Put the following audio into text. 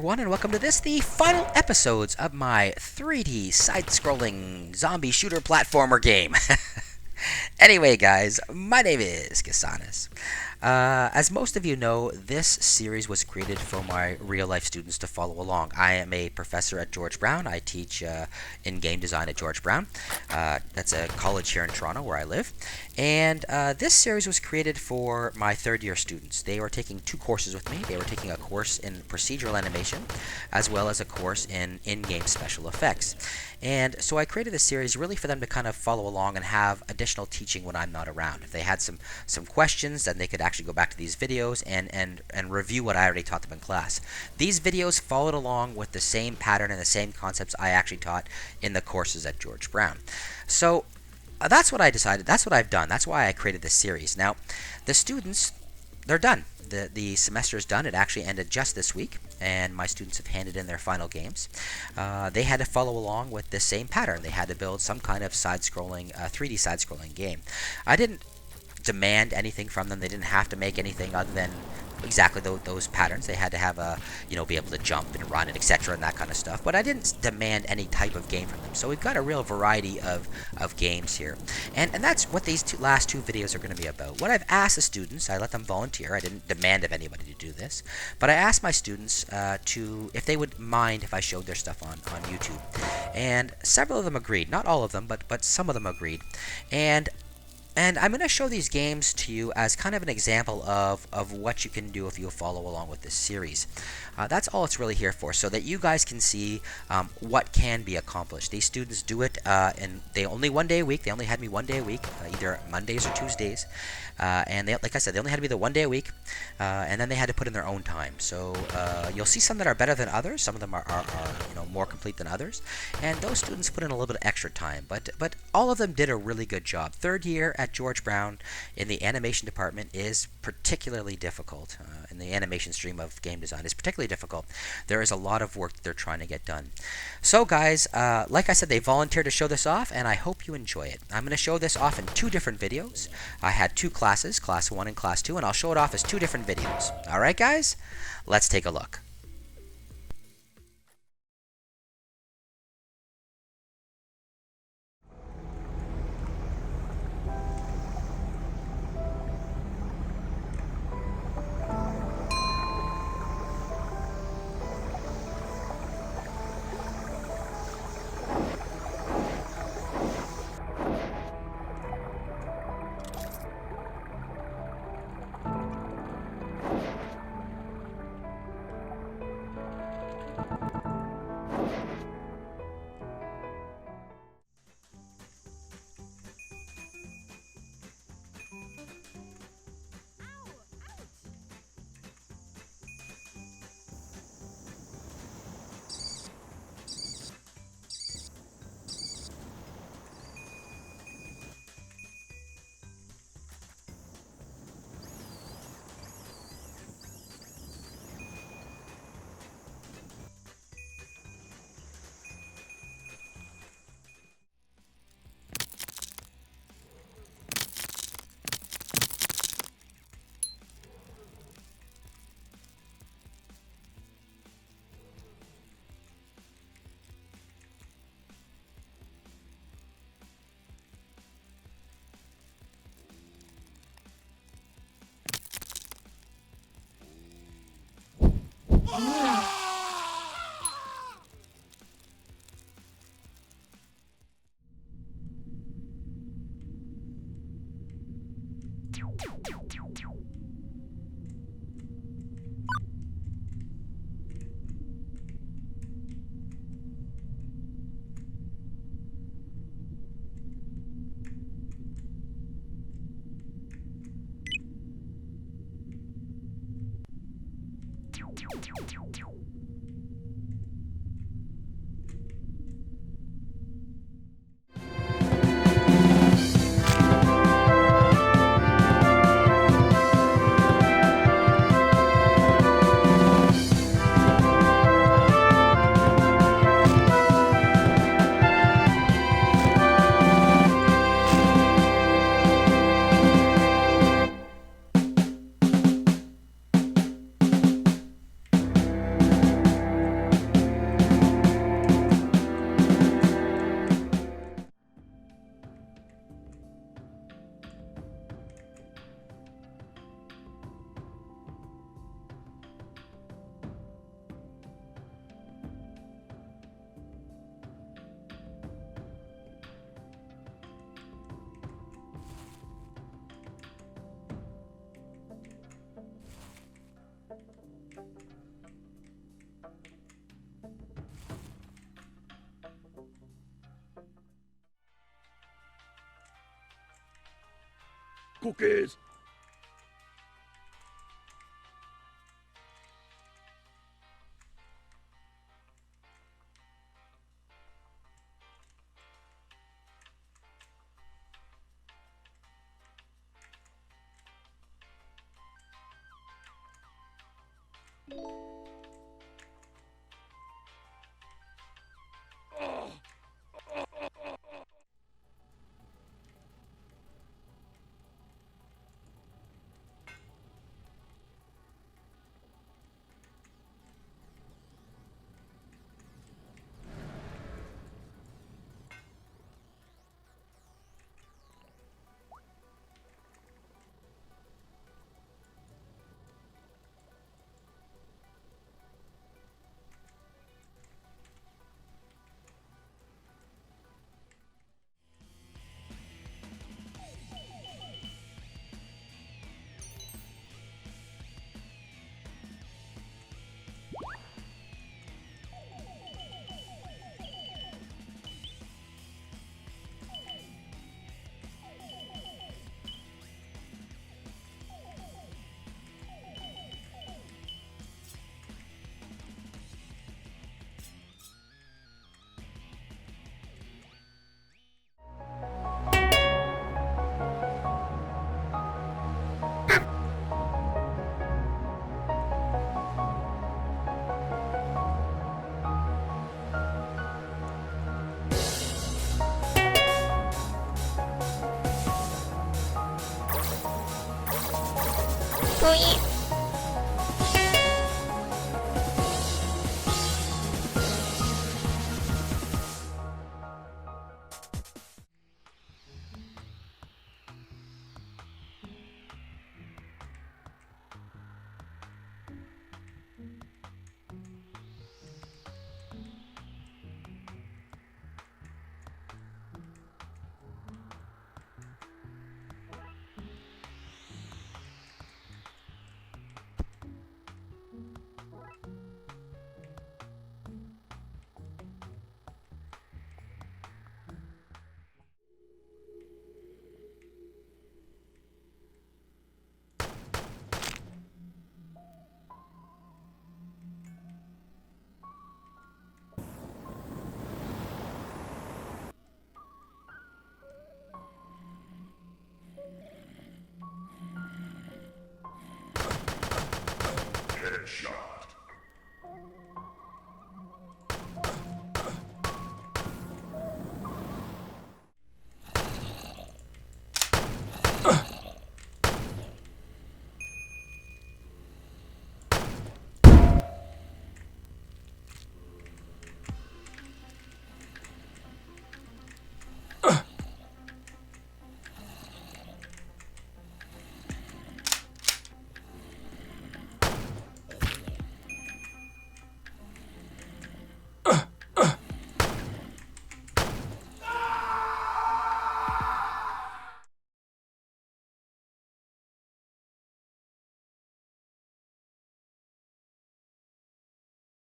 everyone, and welcome to the final episodes of my 3D side-scrolling zombie shooter platformer game. Anyway, guys, my name is Kisanis. As most of you know, this series was created for my real-life students to follow along. I am a professor at George Brown. I teach in game design at George Brown. That's a college here in Toronto where I live. And this series was created for my third-year students. They were taking two courses with me. They were taking a course in procedural animation, as well as a course in in-game special effects. And so I created this series really for them to kind of follow along and have additional teaching when I'm not around. If they had some questions, then they could actually go back to these videos and review what I already taught them in class. These videos followed along with the same pattern and the same concepts I actually taught in the courses at George Brown. So that's what I decided. That's what I've done. That's why I created this series. Now, the students, they're done. The semester is done. It actually ended just this week, and my students have handed in their final games. They had to follow along with this same pattern. They had to build some kind of side-scrolling, 3D side-scrolling game. I didn't demand anything from them. They didn't have to make anything other than exactly those patterns. They had to have be able to jump and run and etc. and that kind of stuff. But I didn't demand any type of game from them. So we've got a real variety of games here. And that's what these last two videos are going to be about. What I've asked the students, I let them volunteer. I didn't demand of anybody to do this. But I asked my students if they would mind if I showed their stuff on YouTube. And several of them agreed. Not all of them, but some of them agreed. And I'm going to show these games to you as kind of an example of what you can do if you follow along with this series. That's all it's really here for, so that you guys can see what can be accomplished. These students do it, and they only one day a week. They only had me one day a week, either Mondays or Tuesdays. And they, like I said, they only had me the one day a week, and then they had to put in their own time. So you'll see some that are better than others. Some of them are more complete than others, and those students put in a little bit of extra time. But all of them did a really good job. Third year at George Brown in the animation department is particularly difficult. In the animation stream of game design is particularly difficult. There is a lot of work that they're trying to get done. So guys, like I said, they volunteered to show this off, and I hope you enjoy it. I'm going to show this off in two different videos. I had two classes, Class 1 and Class 2, and I'll show it off as two different videos. Alright guys, let's take a look. Cookies! Boing. Headshot.